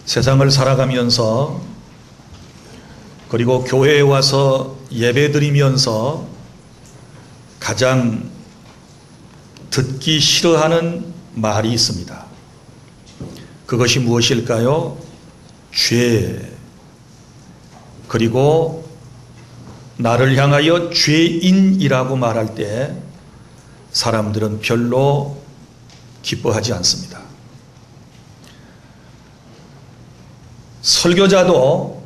세상을 살아가면서 그리고 교회에 와서 예배드리면서 가장 듣기 싫어하는 말이 있습니다. 그것이 무엇일까요? 죄. 그리고 나를 향하여 죄인이라고 말할 때 사람들은 별로 기뻐하지 않습니다. 설교자도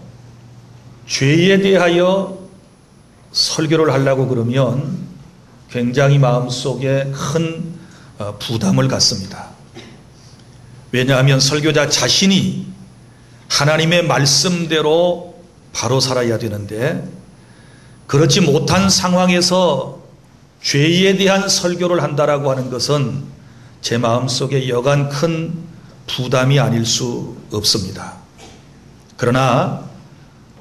죄에 대하여 설교를 하려고 그러면 굉장히 마음속에 큰 부담을 갖습니다. 왜냐하면 설교자 자신이 하나님의 말씀대로 바로 살아야 되는데 그렇지 못한 상황에서 죄에 대한 설교를 한다라고 하는 것은 제 마음속에 여간 큰 부담이 아닐 수 없습니다. 그러나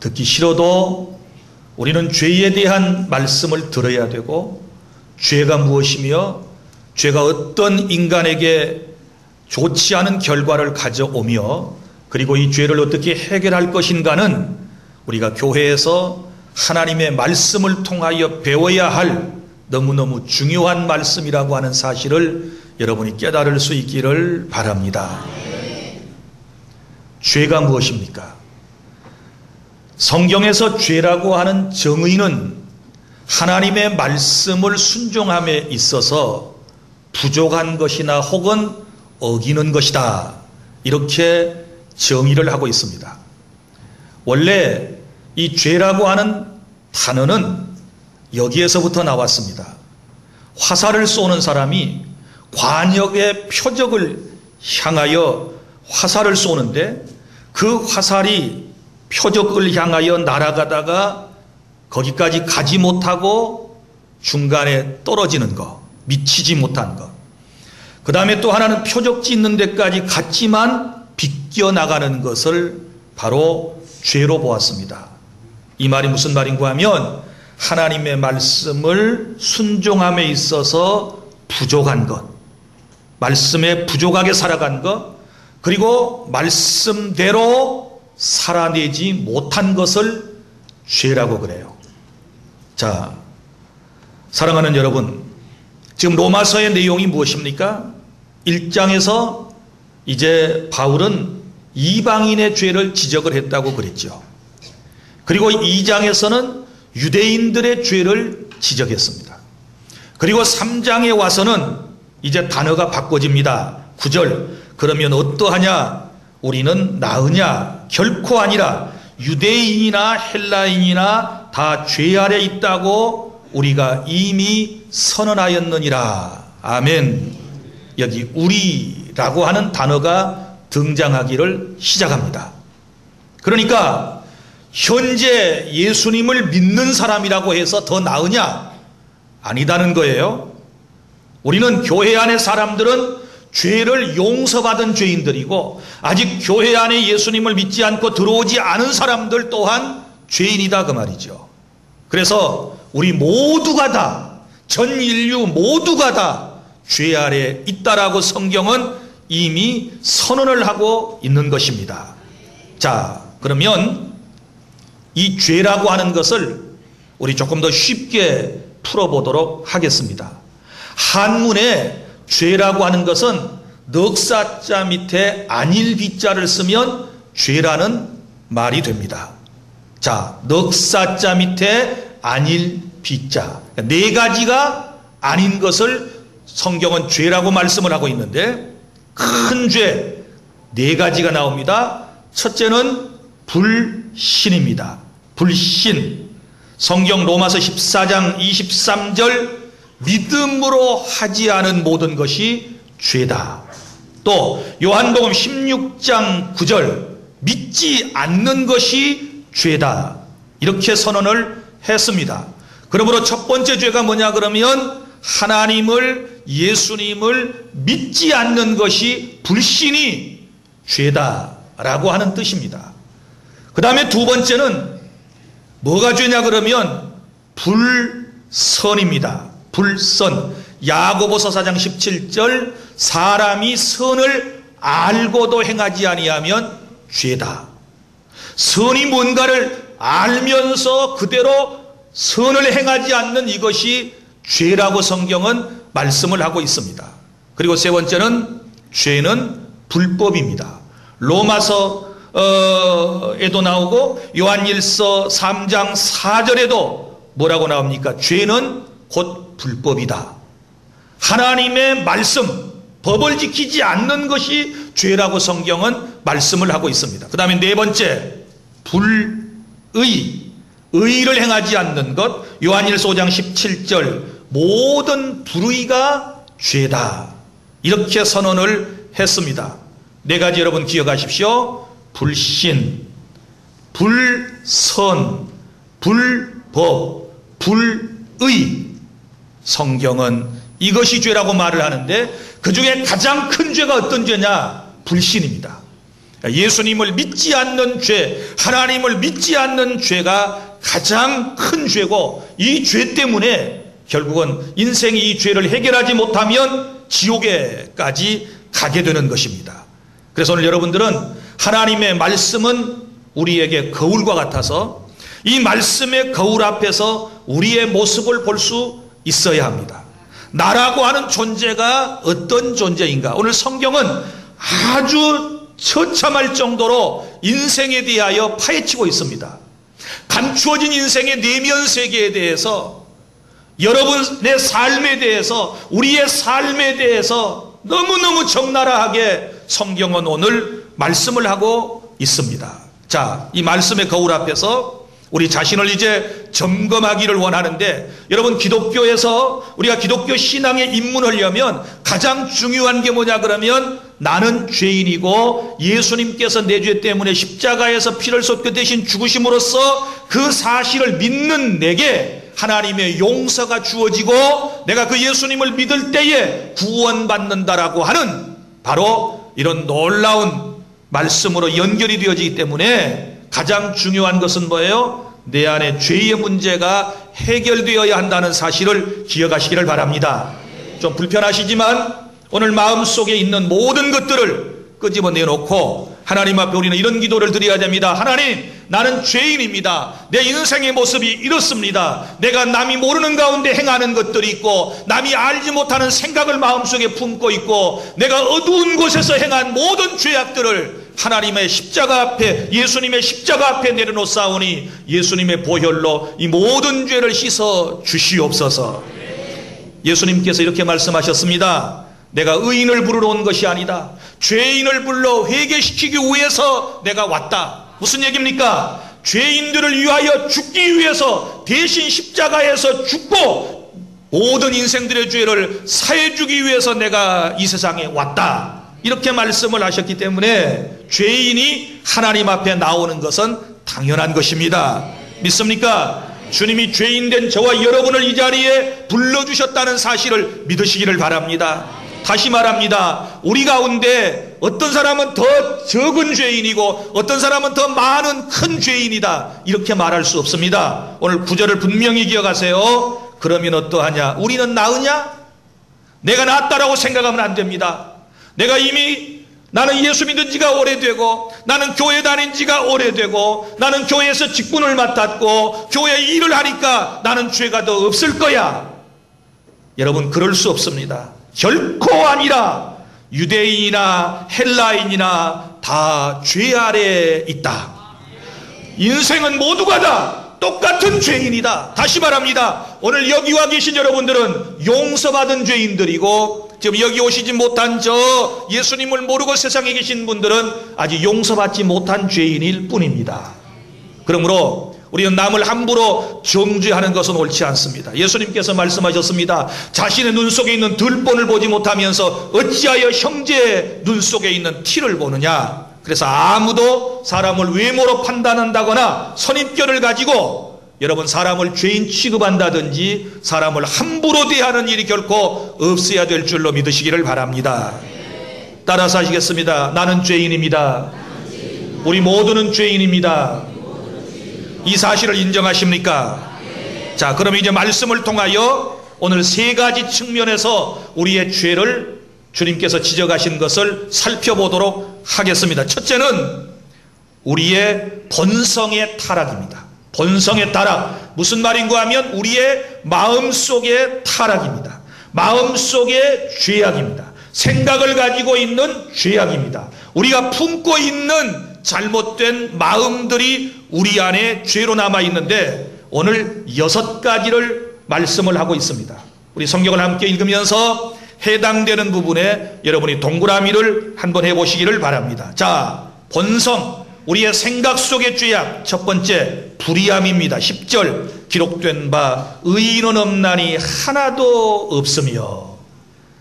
듣기 싫어도 우리는 죄에 대한 말씀을 들어야 되고 죄가 무엇이며 죄가 어떤 인간에게 좋지 않은 결과를 가져오며 그리고 이 죄를 어떻게 해결할 것인가는 우리가 교회에서 하나님의 말씀을 통하여 배워야 할 너무너무 중요한 말씀이라고 하는 사실을 여러분이 깨달을 수 있기를 바랍니다. 죄가 무엇입니까? 성경에서 죄라고 하는 정의는 하나님의 말씀을 순종함에 있어서 부족한 것이나 혹은 어기는 것이다. 이렇게 정의를 하고 있습니다. 원래 이 죄라고 하는 단어는 여기에서부터 나왔습니다. 화살을 쏘는 사람이 관역의 표적을 향하여 화살을 쏘는데 그 화살이 표적을 향하여 날아가다가 거기까지 가지 못하고 중간에 떨어지는 것, 미치지 못한 것. 그 다음에 또 하나는 표적지 있는 데까지 갔지만 비껴나가는 것을 바로 죄로 보았습니다. 이 말이 무슨 말인가 하면 하나님의 말씀을 순종함에 있어서 부족한 것, 말씀에 부족하게 살아간 것, 그리고 말씀대로 살아내지 못한 것을 죄라고 그래요. 자, 사랑하는 여러분, 지금 로마서의 내용이 무엇입니까? 1장에서 이제 바울은 이방인의 죄를 지적을 했다고 그랬죠. 그리고 2장에서는 유대인들의 죄를 지적했습니다. 그리고 3장에 와서는 이제 단어가 바꿔집니다. 9절, 그러면 어떠하냐? 우리는 나으냐? 결코 아니라 유대인이나 헬라인이나 다 죄 아래 있다고 우리가 이미 선언하였느니라. 아멘. 여기 우리라고 하는 단어가 등장하기를 시작합니다. 그러니까 현재 예수님을 믿는 사람이라고 해서 더 나으냐? 아니다는 거예요. 우리는 교회 안의 사람들은 죄를 용서받은 죄인들이고 아직 교회 안에 예수님을 믿지 않고 들어오지 않은 사람들 또한 죄인이다 그 말이죠. 그래서 우리 모두가 다, 전 인류 모두가 다 죄 아래 있다라고 성경은 이미 선언을 하고 있는 것입니다. 자, 그러면 이 죄라고 하는 것을 우리 조금 더 쉽게 풀어보도록 하겠습니다. 한문에 죄라고 하는 것은 넉사자 밑에 안일비자를 쓰면 죄라는 말이 됩니다. 자, 넉사자 밑에 안일비자. 네 가지가 아닌 것을 성경은 죄라고 말씀을 하고 있는데 큰 죄 네 가지가 나옵니다. 첫째는 불신입니다. 불신. 성경 로마서 14장 23절 믿음으로 하지 않은 모든 것이 죄다. 또 요한복음 16장 9절 믿지 않는 것이 죄다. 이렇게 선언을 했습니다. 그러므로 첫 번째 죄가 뭐냐 그러면 하나님을 예수님을 믿지 않는 것이 불신이 죄다라고 하는 뜻입니다. 그 다음에 두 번째는 뭐가 죄냐 그러면 불선입니다. 불선. 야고보서 4장 17절 사람이 선을 알고도 행하지 아니하면 죄다. 선이 뭔가를 알면서 그대로 선을 행하지 않는 이것이 죄라고 성경은 말씀을 하고 있습니다. 그리고 세 번째는 죄는 불법입니다. 로마서에도 나오고 요한일서 3장 4절에도 뭐라고 나옵니까? 죄는 곧 불법이다. 하나님의 말씀, 법을 지키지 않는 것이 죄라고 성경은 말씀을 하고 있습니다. 그 다음에 네 번째, 의를 행하지 않는 것. 요한일서 5장 17절, 모든 불의가 죄다. 이렇게 선언을 했습니다. 네 가지 여러분 기억하십시오. 불신, 불선, 불법, 불의. 성경은 이것이 죄라고 말을 하는데 그 중에 가장 큰 죄가 어떤 죄냐? 불신입니다. 예수님을 믿지 않는 죄, 하나님을 믿지 않는 죄가 가장 큰 죄고, 이 죄 때문에 결국은 인생이 이 죄를 해결하지 못하면 지옥에까지 가게 되는 것입니다. 그래서 오늘 여러분들은 하나님의 말씀은 우리에게 거울과 같아서 이 말씀의 거울 앞에서 우리의 모습을 볼 수 있어야 합니다. 나라고 하는 존재가 어떤 존재인가? 오늘 성경은 아주 처참할 정도로 인생에 대하여 파헤치고 있습니다. 감추어진 인생의 내면 세계에 대해서, 여러분의 삶에 대해서, 우리의 삶에 대해서 너무너무 적나라하게 성경은 오늘 말씀을 하고 있습니다. 자, 이 말씀의 거울 앞에서 우리 자신을 이제 점검하기를 원하는데, 여러분 기독교에서 우리가 기독교 신앙에 입문하려면 가장 중요한 게 뭐냐 그러면, 나는 죄인이고 예수님께서 내 죄 때문에 십자가에서 피를 쏟고 대신 죽으심으로써 그 사실을 믿는 내게 하나님의 용서가 주어지고 내가 그 예수님을 믿을 때에 구원받는다라고 하는 바로 이런 놀라운 말씀으로 연결이 되어지기 때문에 가장 중요한 것은 뭐예요? 내 안에 죄의 문제가 해결되어야 한다는 사실을 기억하시기를 바랍니다. 좀 불편하시지만 오늘 마음속에 있는 모든 것들을 끄집어내놓고 하나님 앞에 우리는 이런 기도를 드려야 됩니다. 하나님, 나는 죄인입니다. 내 인생의 모습이 이렇습니다. 내가 남이 모르는 가운데 행하는 것들이 있고, 남이 알지 못하는 생각을 마음속에 품고 있고, 내가 어두운 곳에서 행한 모든 죄악들을 하나님의 십자가 앞에, 예수님의 십자가 앞에 내려놓사오니 예수님의 보혈로 이 모든 죄를 씻어 주시옵소서. 예수님께서 이렇게 말씀하셨습니다. 내가 의인을 부르러 온 것이 아니다. 죄인을 불러 회개시키기 위해서 내가 왔다. 무슨 얘기입니까? 죄인들을 위하여 죽기 위해서 대신 십자가에서 죽고 모든 인생들의 죄를 사해주기 위해서 내가 이 세상에 왔다. 이렇게 말씀을 하셨기 때문에 죄인이 하나님 앞에 나오는 것은 당연한 것입니다. 믿습니까? 주님이 죄인된 저와 여러분을 이 자리에 불러주셨다는 사실을 믿으시기를 바랍니다. 다시 말합니다. 우리 가운데 어떤 사람은 더 적은 죄인이고 어떤 사람은 더 많은 큰 죄인이다, 이렇게 말할 수 없습니다. 오늘 구절을 분명히 기억하세요. 그러면 어떠하냐? 우리는 나으냐? 내가 낫다라고 생각하면 안 됩니다. 내가 이미 나는 예수 믿은 지가 오래되고, 나는 교회 다닌 지가 오래되고, 나는 교회에서 직분을 맡았고 교회 일을 하니까 나는 죄가 더 없을 거야. 여러분, 그럴 수 없습니다. 결코 아니라 유대인이나 헬라인이나 다 죄 아래에 있다. 인생은 모두가 다 똑같은 죄인이다. 다시 말합니다. 오늘 여기 와 계신 여러분들은 용서받은 죄인들이고, 지금 여기 오시지 못한 저 예수님을 모르고 세상에 계신 분들은 아직 용서받지 못한 죄인일 뿐입니다. 그러므로 우리는 남을 함부로 정죄하는 것은 옳지 않습니다. 예수님께서 말씀하셨습니다. 자신의 눈 속에 있는 들본을 보지 못하면서 어찌하여 형제의 눈 속에 있는 티를 보느냐. 그래서 아무도 사람을 외모로 판단한다거나 선입견을 가지고 여러분 사람을 죄인 취급한다든지 사람을 함부로 대하는 일이 결코 없어야 될 줄로 믿으시기를 바랍니다. 따라서 하시겠습니다. 나는 죄인입니다. 우리 모두는 죄인입니다. 이 사실을 인정하십니까? 자, 그럼 이제 말씀을 통하여 오늘 세 가지 측면에서 우리의 죄를 주님께서 지적하신 것을 살펴보도록 하겠습니다. 첫째는 우리의 본성의 타락입니다. 본성의 타락. 무슨 말인가 하면 우리의 마음속의 타락입니다. 마음속의 죄악입니다. 생각을 가지고 있는 죄악입니다. 우리가 품고 있는 잘못된 마음들이 우리 안에 죄로 남아 있는데 오늘 6가지를 말씀을 하고 있습니다. 우리 성경을 함께 읽으면서 해당되는 부분에 여러분이 동그라미를 한번 해보시기를 바랍니다. 자, 본성, 우리의 생각 속의 죄악, 첫 번째 불의함입니다. 10절 기록된 바 의인은 없나니 하나도 없으며.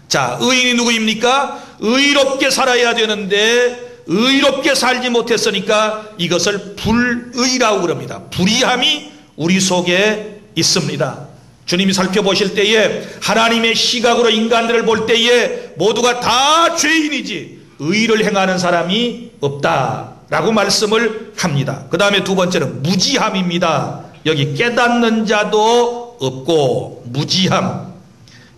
자, 의인이 누구입니까? 의롭게 살아야 되는데 의롭게 살지 못했으니까 이것을 불의라고 그럽니다. 불의함이 우리 속에 있습니다. 주님이 살펴보실 때에 하나님의 시각으로 인간들을 볼 때에 모두가 다 죄인이지 의를 행하는 사람이 없다라고 말씀을 합니다. 그 다음에 두 번째는 무지함입니다. 여기 깨닫는 자도 없고 무지함.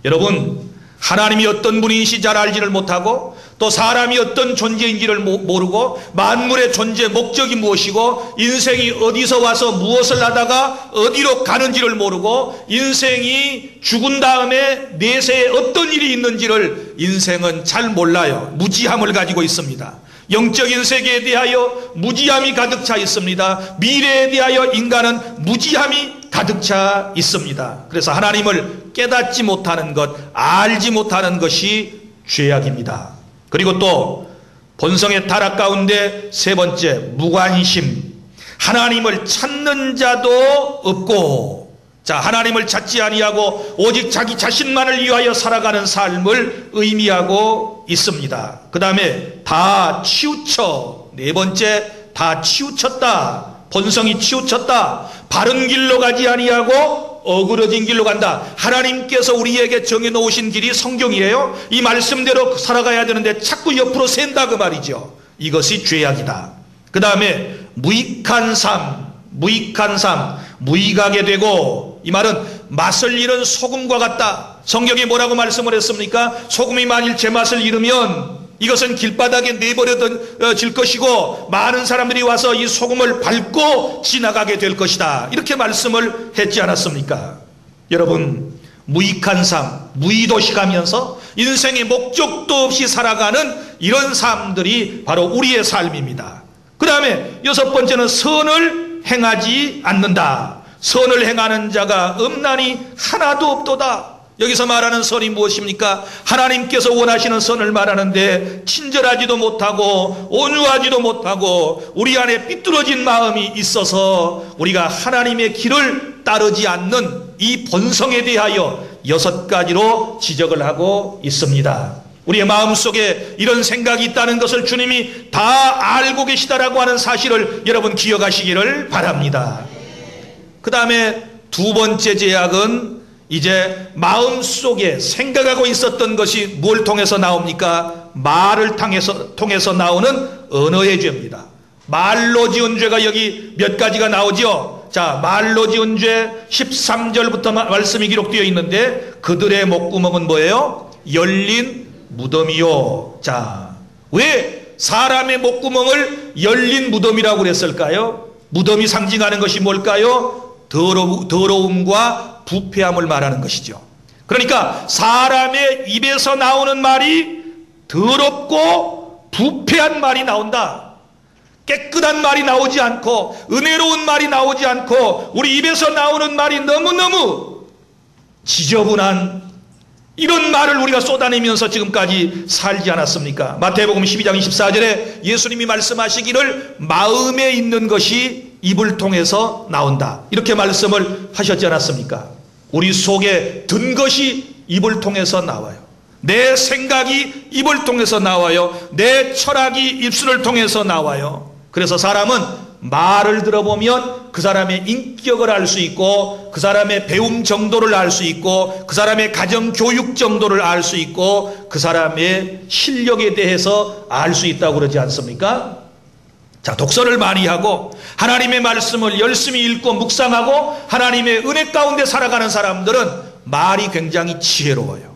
여러분, 하나님이 어떤 분인지 잘 알지를 못하고 또 사람이 어떤 존재인지를 모르고 만물의 존재 목적이 무엇이고 인생이 어디서 와서 무엇을 하다가 어디로 가는지를 모르고 인생이 죽은 다음에 내세에 어떤 일이 있는지를 인생은 잘 몰라요. 무지함을 가지고 있습니다. 영적인 세계에 대하여 무지함이 가득 차 있습니다. 미래에 대하여 인간은 무지함이 가득 차 있습니다. 그래서 하나님을 깨닫지 못하는 것, 알지 못하는 것이 죄악입니다. 그리고 또 본성의 타락 가운데 세 번째 무관심. 하나님을 찾는 자도 없고, 자, 하나님을 찾지 아니하고 오직 자기 자신만을 위하여 살아가는 삶을 의미하고 있습니다. 그 다음에 다 치우쳐. 네 번째, 다 치우쳤다. 본성이 치우쳤다. 바른 길로 가지 아니하고 어그러진 길로 간다. 하나님께서 우리에게 정해놓으신 길이 성경이에요. 이 말씀대로 살아가야 되는데 자꾸 옆으로 샌다 그 말이죠. 이것이 죄악이다. 그 다음에 무익한 삶. 무익하게 되고, 이 말은 맛을 잃은 소금과 같다. 성경이 뭐라고 말씀을 했습니까? 소금이 만일 제맛을 잃으면 이것은 길바닥에 내버려질 것이고 많은 사람들이 와서 이 소금을 밟고 지나가게 될 것이다. 이렇게 말씀을 했지 않았습니까? 여러분, 무익한 삶, 무의도식하면서 인생의 목적도 없이 살아가는 이런 삶들이 바로 우리의 삶입니다. 그 다음에 여섯 번째는 선을 행하지 않는다. 선을 행하는 자가 없나니 하나도 없도다. 여기서 말하는 선이 무엇입니까? 하나님께서 원하시는 선을 말하는데 친절하지도 못하고 온유하지도 못하고 우리 안에 삐뚤어진 마음이 있어서 우리가 하나님의 길을 따르지 않는 이 본성에 대하여 6가지로 지적을 하고 있습니다. 우리의 마음속에 이런 생각이 있다는 것을 주님이 다 알고 계시다라고 하는 사실을 여러분 기억하시기를 바랍니다. 그 다음에 두 번째 죄악은 이제 마음속에 생각하고 있었던 것이 뭘 통해서 나옵니까? 말을 통해서 나오는 언어의 죄입니다. 말로 지은 죄가 여기 몇 가지가 나오죠. 자, 말로 지은 죄 13절부터 말씀이 기록되어 있는데 그들의 목구멍은 뭐예요? 열린 무덤이요. 자, 왜 사람의 목구멍을 열린 무덤이라고 그랬을까요? 무덤이 상징하는 것이 뭘까요? 더러움과 부패함을 말하는 것이죠. 그러니까 사람의 입에서 나오는 말이 더럽고 부패한 말이 나온다. 깨끗한 말이 나오지 않고 은혜로운 말이 나오지 않고 우리 입에서 나오는 말이 너무너무 지저분한 이런 말을 우리가 쏟아내면서 지금까지 살지 않았습니까? 마태복음 12장 24절에 예수님이 말씀하시기를 마음에 있는 것이 입을 통해서 나온다. 이렇게 말씀을 하셨지 않았습니까? 우리 속에 든 것이 입을 통해서 나와요. 내 생각이 입을 통해서 나와요. 내 철학이 입술을 통해서 나와요. 그래서 사람은 말을 들어보면 그 사람의 인격을 알 수 있고 그 사람의 배움 정도를 알 수 있고 그 사람의 가정 교육 정도를 알 수 있고 그 사람의 실력에 대해서 알 수 있다고 그러지 않습니까? 자, 독서를 많이 하고 하나님의 말씀을 열심히 읽고 묵상하고 하나님의 은혜 가운데 살아가는 사람들은 말이 굉장히 지혜로워요.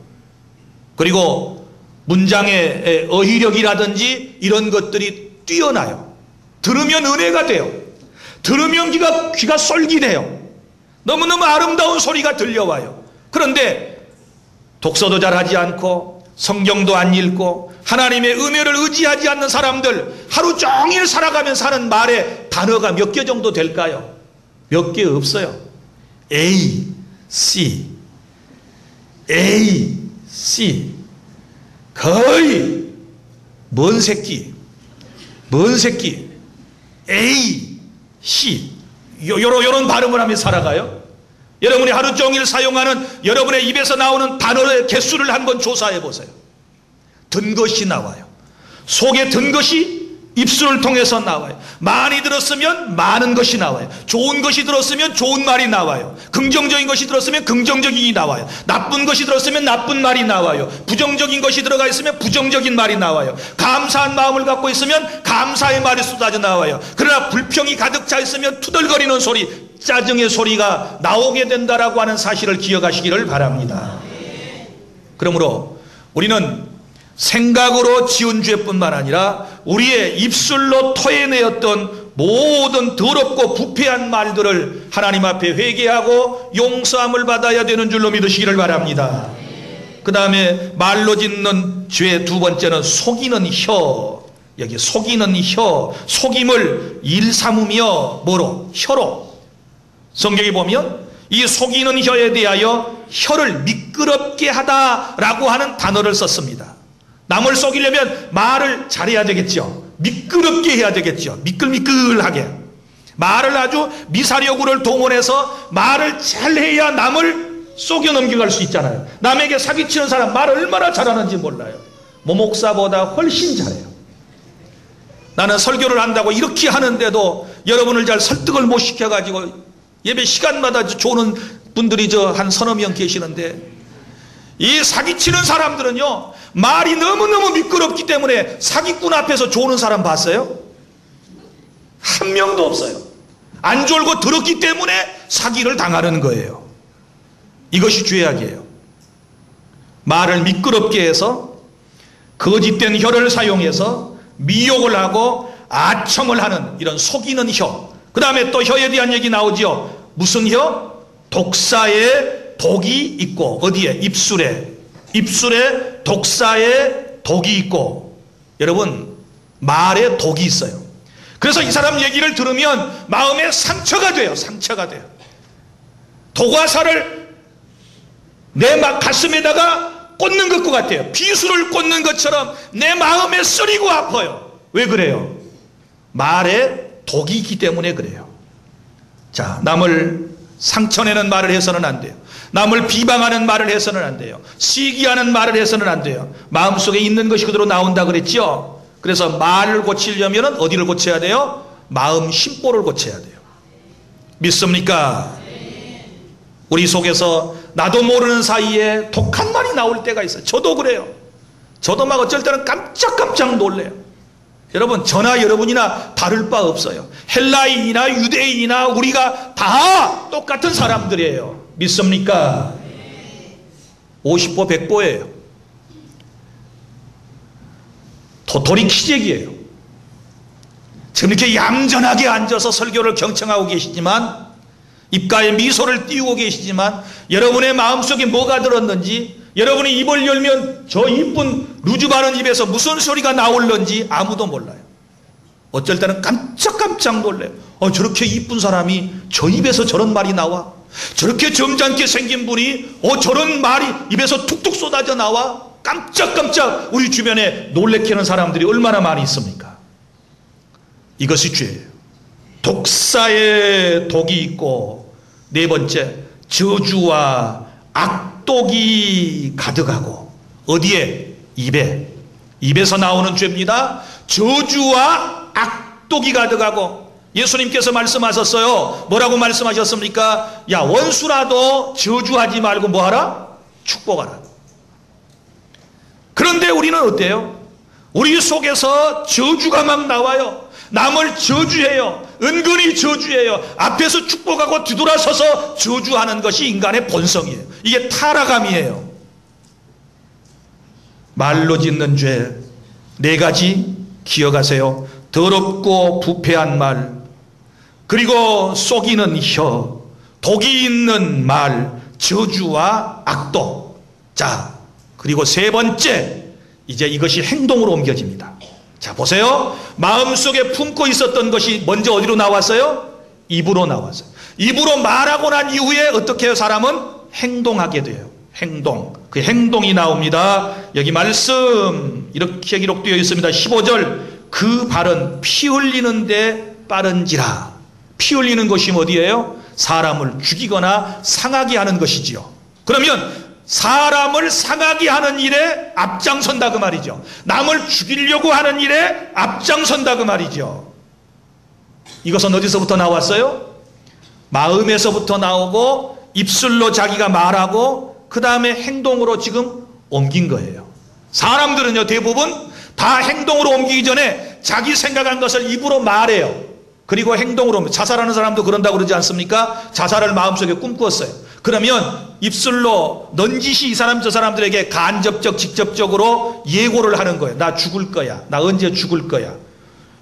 그리고 문장의 어휘력이라든지 이런 것들이 뛰어나요. 들으면 은혜가 돼요. 들으면 귀가 쏠깃해요. 너무너무 아름다운 소리가 들려와요. 그런데 독서도 잘하지 않고 성경도 안 읽고 하나님의 은혜를 의지하지 않는 사람들, 하루 종일 살아가면 사는 말의 단어가 몇 개 정도 될까요? 몇 개 없어요. A, C, A, C. 거의 뭔 새끼, A, C, 요런 발음을 하며 살아가요. 여러분이 하루 종일 사용하는 여러분의 입에서 나오는 단어의 개수를 한번 조사해 보세요. 든 것이 나와요. 속에 든 것이 입술을 통해서 나와요. 많이 들었으면 많은 것이 나와요. 좋은 것이 들었으면 좋은 말이 나와요. 긍정적인 것이 들었으면 긍정적인이 나와요. 나쁜 것이 들었으면 나쁜 말이 나와요. 부정적인 것이 들어가 있으면 부정적인 말이 나와요. 감사한 마음을 갖고 있으면 감사의 말이 쏟아져 나와요. 그러나 불평이 가득 차 있으면 투덜거리는 소리, 짜증의 소리가 나오게 된다라고 하는 사실을 기억하시기를 바랍니다. 그러므로 우리는 생각으로 지은 죄뿐만 아니라 우리의 입술로 토해내었던 모든 더럽고 부패한 말들을 하나님 앞에 회개하고 용서함을 받아야 되는 줄로 믿으시기를 바랍니다. 그 다음에 말로 짓는 죄 두 번째는 속이는 혀. 여기 속이는 혀, 속임을 일삼으며 뭐로? 혀로. 성경에 보면 이 속이는 혀에 대하여 혀를 미끄럽게 하다라고 하는 단어를 썼습니다. 남을 속이려면 말을 잘해야 되겠죠. 미끄럽게 해야 되겠죠. 미끌미끌하게. 말을 아주 미사려구를 동원해서 말을 잘해야 남을 속여 넘겨갈 수 있잖아요. 남에게 사기치는 사람 말 얼마나 잘하는지 몰라요. 목사보다 훨씬 잘해요. 나는 설교를 한다고 이렇게 하는데도 여러분을 잘 설득을 못 시켜가지고 예배 시간마다 조는 분들이 한 서너 명 계시는데, 이 사기치는 사람들은요, 말이 너무너무 미끄럽기 때문에 사기꾼 앞에서 조는 사람 봤어요? 한 명도 없어요. 안 졸고 들었기 때문에 사기를 당하는 거예요. 이것이 죄악이에요. 말을 미끄럽게 해서 거짓된 혀를 사용해서 미혹을 하고 아첨을 하는 이런 속이는 혀. 그 다음에 또 혀에 대한 얘기 나오죠. 무슨 혀? 독사의 독이 있고. 어디에? 입술에. 입술에 독사의 독이 있고. 여러분, 말에 독이 있어요. 그래서 이 사람 얘기를 들으면 마음에 상처가 돼요. 상처가 돼요. 도가사를 내 가슴에다가 꽂는 것 같아요. 비수를 꽂는 것처럼 내 마음에 쓰리고 아파요. 왜 그래요? 말에 독이 있기 때문에 그래요. 자, 남을 상처내는 말을 해서는 안 돼요. 남을 비방하는 말을 해서는 안 돼요. 시기하는 말을 해서는 안 돼요. 마음속에 있는 것이 그대로 나온다 그랬죠. 그래서 말을 고치려면 어디를 고쳐야 돼요? 마음 심보를 고쳐야 돼요. 믿습니까? 우리 속에서 나도 모르는 사이에 독한 말이 나올 때가 있어요. 저도 그래요. 저도 막 어쩔 때는 깜짝깜짝 놀래요. 여러분, 저나 여러분이나 다를 바 없어요. 헬라인이나 유대인이나 우리가 다 똑같은 사람들이에요. 믿습니까? 50보 100보예요. 도토리 키재기예요. 지금 이렇게 얌전하게 앉아서 설교를 경청하고 계시지만, 입가에 미소를 띄우고 계시지만, 여러분의 마음속에 뭐가 들었는지, 여러분이 입을 열면 저 이쁜 루즈 바른 입에서 무슨 소리가 나올는지 아무도 몰라요. 어쩔 때는 깜짝깜짝 놀래요. 저렇게 이쁜 사람이 저 입에서 저런 말이 나와? 저렇게 점잖게 생긴 분이 저런 말이 입에서 툭툭 쏟아져 나와? 깜짝깜짝 우리 주변에 놀래키는 하는 사람들이 얼마나 많이 있습니까? 이것이 죄예요. 독사의 독이 있고, 네 번째, 저주와 악독이 가득하고. 어디에? 입에. 입에서 나오는 죄입니다. 저주와 악독이 가득하고. 예수님께서 말씀하셨어요. 뭐라고 말씀하셨습니까? 야, 원수라도 저주하지 말고 뭐하라? 축복하라. 그런데 우리는 어때요? 우리 속에서 저주가 막 나와요. 남을 저주해요. 은근히 저주해요. 앞에서 축복하고 뒤돌아서서 저주하는 것이 인간의 본성이에요. 이게 타락함이에요. 말로 짓는 죄 4가지 기억하세요. 더럽고 부패한 말, 그리고 속이는 혀, 독이 있는 말, 저주와 악독. 자, 그리고 세 번째, 이제 이것이 행동으로 옮겨집니다. 자, 보세요. 마음속에 품고 있었던 것이 먼저 어디로 나왔어요? 입으로 나왔어요. 입으로 말하고 난 이후에 어떻게 해요? 사람은 행동하게 돼요. 행동. 그 행동이 나옵니다. 여기 말씀 이렇게 기록되어 있습니다. 15절. 그 발은 피 흘리는데 빠른지라. 피 흘리는 것이 어디예요? 사람을 죽이거나 상하게 하는 것이지요. 그러면 사람을 상하게 하는 일에 앞장선다 그 말이죠. 남을 죽이려고 하는 일에 앞장선다 그 말이죠. 이것은 어디서부터 나왔어요? 마음에서부터 나오고 입술로 자기가 말하고 그 다음에 행동으로 지금 옮긴 거예요. 사람들은요, 대부분 다 행동으로 옮기기 전에 자기 생각한 것을 입으로 말해요. 그리고 행동으로 옮겨. 자살하는 사람도 그런다고 그러지 않습니까? 자살을 마음속에 꿈꾸었어요. 그러면 입술로 넌지시 이 사람 저 사람들에게 간접적 직접적으로 예고를 하는 거예요. 나 죽을 거야. 나 언제 죽을 거야.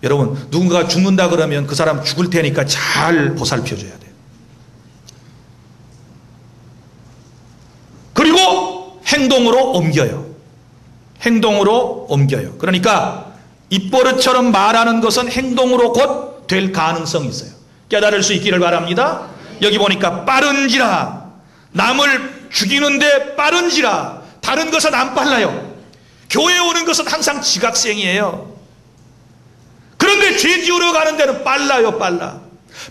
여러분, 누군가가 죽는다 그러면 그 사람 죽을 테니까 잘 보살펴줘야 돼요. 그리고 행동으로 옮겨요. 행동으로 옮겨요. 그러니까 입버릇처럼 말하는 것은 행동으로 곧 될 가능성이 있어요. 깨달을 수 있기를 바랍니다. 여기 보니까 빠른지라. 남을 죽이는데 빠른지라. 다른 것은 안 빨라요. 교회에 오는 것은 항상 지각생이에요. 그런데 죄 지으러 가는 데는 빨라요. 빨라.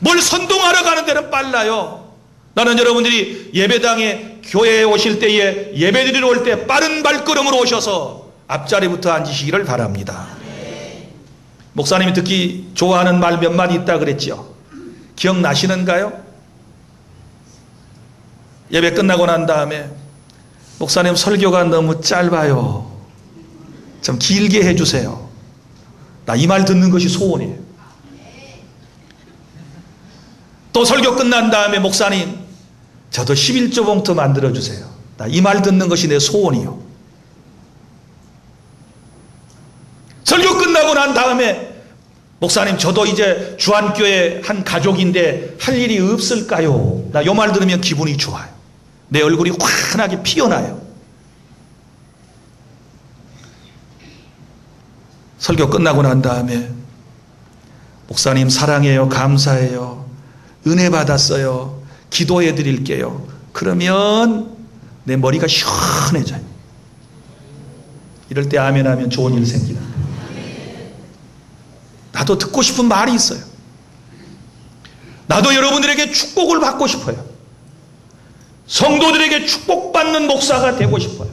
뭘 선동하러 가는 데는 빨라요. 나는 여러분들이 예배당에 교회에 오실 때에 예배드리러 올 때 빠른 발걸음으로 오셔서 앞자리부터 앉으시기를 바랍니다. 목사님이 듣기 좋아하는 말 몇 마디 있다 그랬죠. 기억나시는가요? 예배 끝나고 난 다음에 목사님 설교가 너무 짧아요. 좀 길게 해주세요. 나 이 말 듣는 것이 소원이에요. 또 설교 끝난 다음에 목사님 저도 11조 봉투 만들어주세요. 나 이 말 듣는 것이 내 소원이요. 설교 끝나고 난 다음에 목사님 저도 이제 주안교회 한 가족인데 할 일이 없을까요? 나 이 말 들으면 기분이 좋아요. 내 얼굴이 환하게 피어나요. 설교 끝나고 난 다음에 목사님 사랑해요. 감사해요. 은혜 받았어요. 기도해 드릴게요. 그러면 내 머리가 시원해져요. 이럴 때 아멘 하면 좋은 일 생기는 거예요. 나도 듣고 싶은 말이 있어요. 나도 여러분들에게 축복을 받고 싶어요. 성도들에게 축복받는 목사가 되고 싶어요.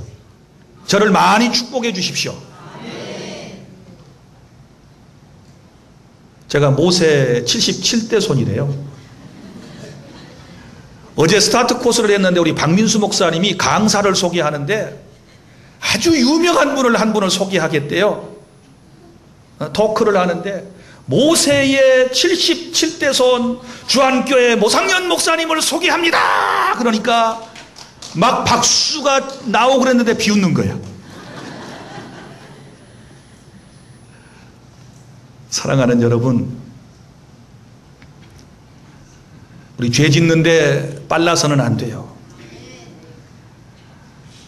저를 많이 축복해 주십시오. 제가 모세 77대 손이래요. 어제 스타트 코스를 했는데 우리 박민수 목사님이 강사를 소개하는데 아주 유명한 분을 한 분을 소개하겠대요. 토크를 하는데 모세의 77대 손 주안교회 모상년 목사님을 소개합니다. 그러니까 막 박수가 나오고 그랬는데 비웃는 거예요. 사랑하는 여러분, 우리 죄 짓는데 빨라서는 안 돼요.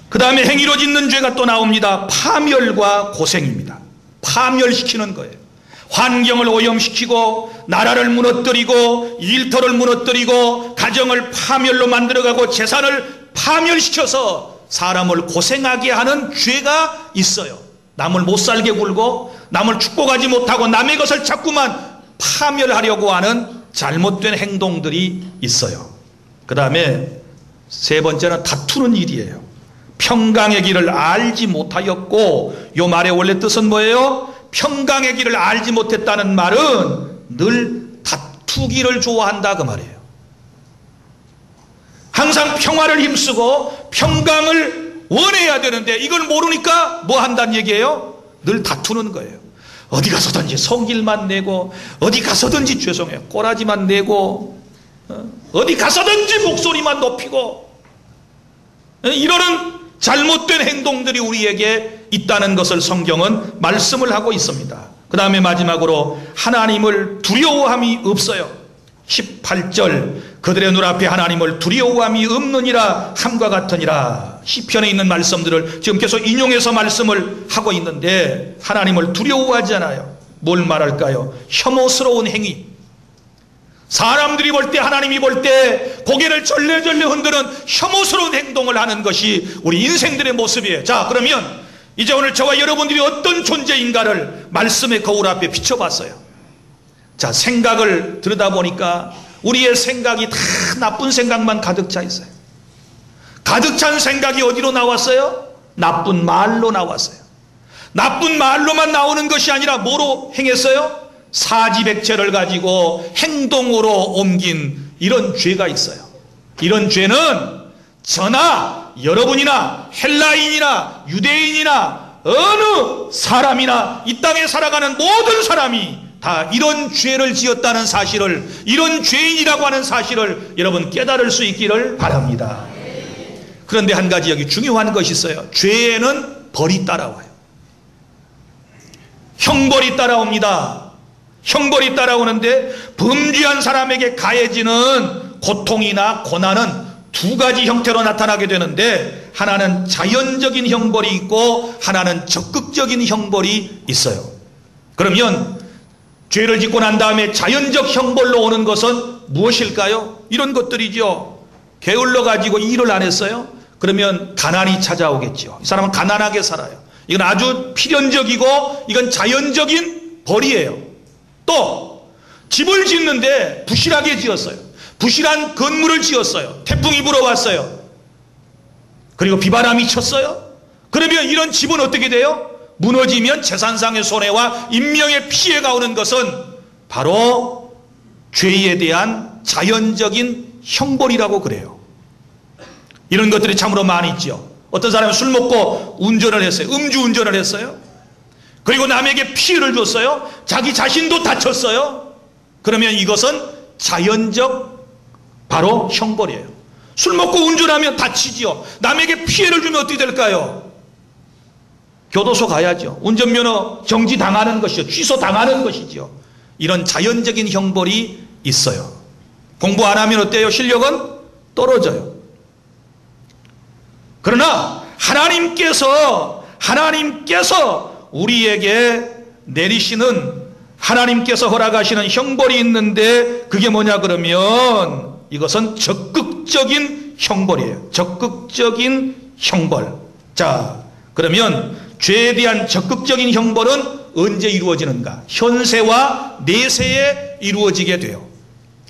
그 다음에 행위로 짓는 죄가 또 나옵니다. 파멸과 고생입니다. 파멸시키는 거예요. 환경을 오염시키고 나라를 무너뜨리고 일터를 무너뜨리고 가정을 파멸로 만들어가고 재산을 파멸시켜서 사람을 고생하게 하는 죄가 있어요. 남을 못 살게 굴고 남을 축복하지 못하고 남의 것을 자꾸만 파멸하려고 하는 잘못된 행동들이 있어요. 그 다음에 세 번째는 다투는 일이에요. 평강의 길을 알지 못하였고, 이 말의 원래 뜻은 뭐예요? 평강의 길을 알지 못했다는 말은 늘 다투기를 좋아한다 그 말이에요. 항상 평화를 힘쓰고 평강을 원해야 되는데 이걸 모르니까 뭐 한다는 얘기예요? 늘 다투는 거예요. 어디 가서든지 성질만 내고 어디 가서든지 죄송해요. 꼬라지만 내고 어디 가서든지 목소리만 높이고 이러는 잘못된 행동들이 우리에게 있다는 것을 성경은 말씀을 하고 있습니다. 그 다음에 마지막으로 하나님을 두려워함이 없어요. 18절 그들의 눈앞에 하나님을 두려워함이 없느니라 함과 같으니라. 시편에 있는 말씀들을 지금 계속 인용해서 말씀을 하고 있는데 하나님을 두려워하지 않아요. 뭘 말할까요? 혐오스러운 행위. 사람들이 볼 때, 하나님이 볼 때 고개를 절레절레 흔드는 혐오스러운 행동을 하는 것이 우리 인생들의 모습이에요. 자, 그러면 이제 오늘 저와 여러분들이 어떤 존재인가를 말씀의 거울 앞에 비춰봤어요. 자, 생각을 들여다보니까 우리의 생각이 다 나쁜 생각만 가득 차 있어요. 가득 찬 생각이 어디로 나왔어요? 나쁜 말로 나왔어요. 나쁜 말로만 나오는 것이 아니라 뭐로 행했어요? 사지백체를 가지고 행동으로 옮긴 이런 죄가 있어요. 이런 죄는 저나 여러분이나 헬라인이나 유대인이나 어느 사람이나 이 땅에 살아가는 모든 사람이 다 이런 죄를 지었다는 사실을, 이런 죄인이라고 하는 사실을 여러분 깨달을 수 있기를 바랍니다. 그런데 한 가지 여기 중요한 것이 있어요. 죄에는 벌이 따라와요. 형벌이 따라옵니다. 형벌이 따라오는데 범죄한 사람에게 가해지는 고통이나 고난은 두 가지 형태로 나타나게 되는데 하나는 자연적인 형벌이 있고 하나는 적극적인 형벌이 있어요. 그러면 죄를 짓고 난 다음에 자연적 형벌로 오는 것은 무엇일까요? 이런 것들이죠. 게을러 가지고 일을 안 했어요? 그러면 가난이 찾아오겠죠. 이 사람은 가난하게 살아요. 이건 아주 필연적이고 이건 자연적인 벌이에요. 또 집을 짓는데 부실하게 지었어요. 부실한 건물을 지었어요. 태풍이 불어왔어요. 그리고 비바람이 쳤어요. 그러면 이런 집은 어떻게 돼요? 무너지면 재산상의 손해와 인명의 피해가 오는 것은 바로 죄에 대한 자연적인 형벌이라고 그래요. 이런 것들이 참으로 많이 있죠. 어떤 사람은 술 먹고 운전을 했어요. 음주운전을 했어요. 그리고 남에게 피해를 줬어요. 자기 자신도 다쳤어요. 그러면 이것은 자연적 바로 형벌이에요. 술 먹고 운전하면 다치지요. 남에게 피해를 주면 어떻게 될까요? 교도소 가야죠. 운전면허 정지당하는 것이죠. 취소당하는 것이죠. 이런 자연적인 형벌이 있어요. 공부 안 하면 어때요? 실력은 떨어져요. 그러나 하나님께서 우리에게 내리시는, 하나님께서 허락하시는 형벌이 있는데 그게 뭐냐 그러면 이것은 적극적인 형벌이에요. 적극적인 형벌. 자, 그러면 죄에 대한 적극적인 형벌은 언제 이루어지는가? 현세와 내세에 이루어지게 돼요.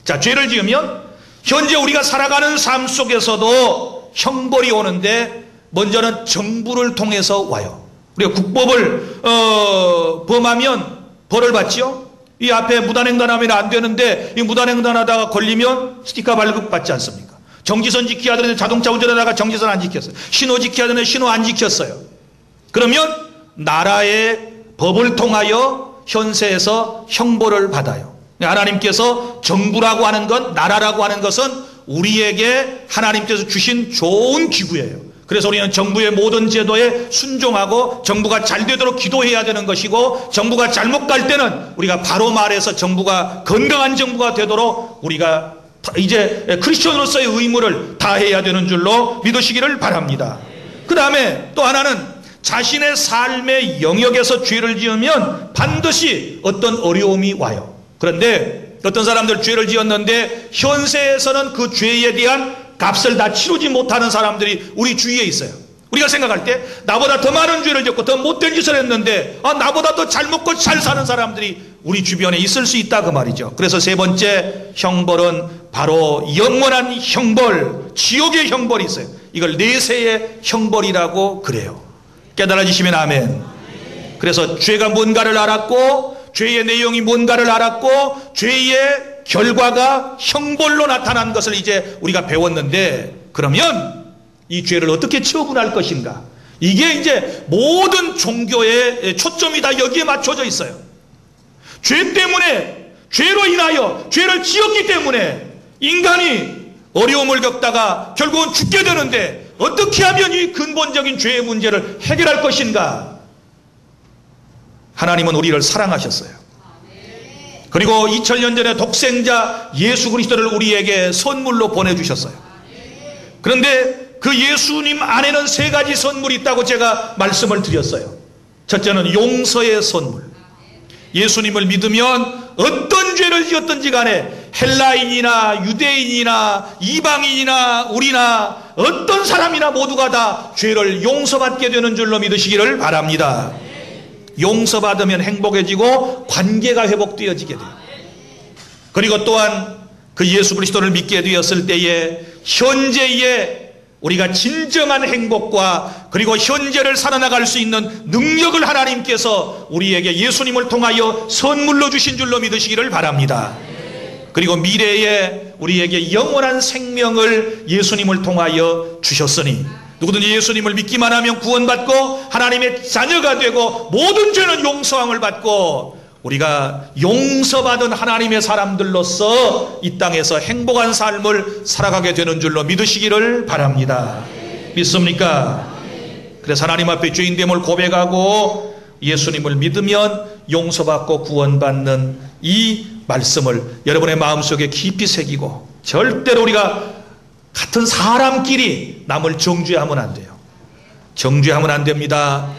자, 죄를 지으면 현재 우리가 살아가는 삶 속에서도 형벌이 오는데 먼저는 정부를 통해서 와요. 우리가 국법을 범하면 벌을 받죠. 이 앞에 무단횡단하면 안 되는데 이 무단횡단하다가 걸리면 스티커 발급 받지 않습니까? 정지선 지켜야 되는데 자동차 운전하다가 정지선 안 지켰어요. 신호 지켜야 되는데 신호 안 지켰어요. 그러면 나라의 법을 통하여 현세에서 형벌을 받아요. 하나님께서 정부라고 하는 것, 나라라고 하는 것은 우리에게 하나님께서 주신 좋은 기구예요. 그래서 우리는 정부의 모든 제도에 순종하고 정부가 잘 되도록 기도해야 되는 것이고, 정부가 잘못 갈 때는 우리가 바로 말해서 정부가 건강한 정부가 되도록 우리가 이제 크리스천으로서의 의무를 다해야 되는 줄로 믿으시기를 바랍니다. 그 다음에 또 하나는 자신의 삶의 영역에서 죄를 지으면 반드시 어떤 어려움이 와요. 그런데 어떤 사람들 죄를 지었는데 현세에서는 그 죄에 대한 값을 다 치르지 못하는 사람들이 우리 주위에 있어요. 우리가 생각할 때 나보다 더 많은 죄를 짓고 더 못된 짓을 했는데 나보다 더 잘 먹고 잘 사는 사람들이 우리 주변에 있을 수 있다 그 말이죠. 그래서 세 번째 형벌은 바로 영원한 형벌, 지옥의 형벌이 있어요. 이걸 내세의 형벌이라고 그래요. 깨달아지시면 아멘. 그래서 죄가 뭔가를 알았고 죄의 내용이 뭔가를 알았고 죄의 결과가 형벌로 나타난 것을 이제 우리가 배웠는데, 그러면 이 죄를 어떻게 처분할 것인가? 이게 이제 모든 종교의 초점이 다 여기에 맞춰져 있어요. 죄 때문에, 죄로 인하여 죄를 지었기 때문에 인간이 어려움을 겪다가 결국은 죽게 되는데 어떻게 하면 이 근본적인 죄의 문제를 해결할 것인가? 하나님은 우리를 사랑하셨어요. 그리고 2000년 전에 독생자 예수 그리스도를 우리에게 선물로 보내주셨어요. 그런데 그 예수님 안에는 세 가지 선물이 있다고 제가 말씀을 드렸어요. 첫째는 용서의 선물. 예수님을 믿으면 어떤 죄를 지었든지 간에 헬라인이나 유대인이나 이방인이나 우리나 어떤 사람이나 모두가 다 죄를 용서받게 되는 줄로 믿으시기를 바랍니다. 용서받으면 행복해지고 관계가 회복되어지게 돼요. 그리고 또한 그 예수 그리스도를 믿게 되었을 때에 현재의 우리가 진정한 행복과 그리고 현재를 살아나갈 수 있는 능력을 하나님께서 우리에게 예수님을 통하여 선물로 주신 줄로 믿으시기를 바랍니다. 그리고 미래에 우리에게 영원한 생명을 예수님을 통하여 주셨으니 누구든지 예수님을 믿기만 하면 구원받고 하나님의 자녀가 되고 모든 죄는 용서함을 받고 우리가 용서받은 하나님의 사람들로서 이 땅에서 행복한 삶을 살아가게 되는 줄로 믿으시기를 바랍니다. 믿습니까? 그래서 하나님 앞에 죄인됨을 고백하고 예수님을 믿으면 용서받고 구원받는 이 말씀을 여러분의 마음속에 깊이 새기고 절대로 우리가 같은 사람끼리 남을 정죄하면 안 돼요. 정죄하면 안 됩니다.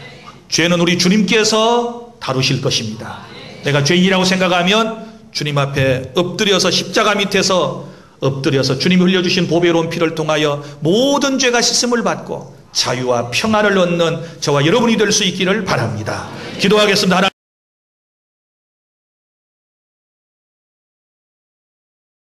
죄는 우리 주님께서 다루실 것입니다. 내가 죄인이라고 생각하면 주님 앞에 엎드려서 십자가 밑에서 엎드려서 주님이 흘려주신 보배로운 피를 통하여 모든 죄가 씻음을 받고 자유와 평안을 얻는 저와 여러분이 될 수 있기를 바랍니다. 기도하겠습니다.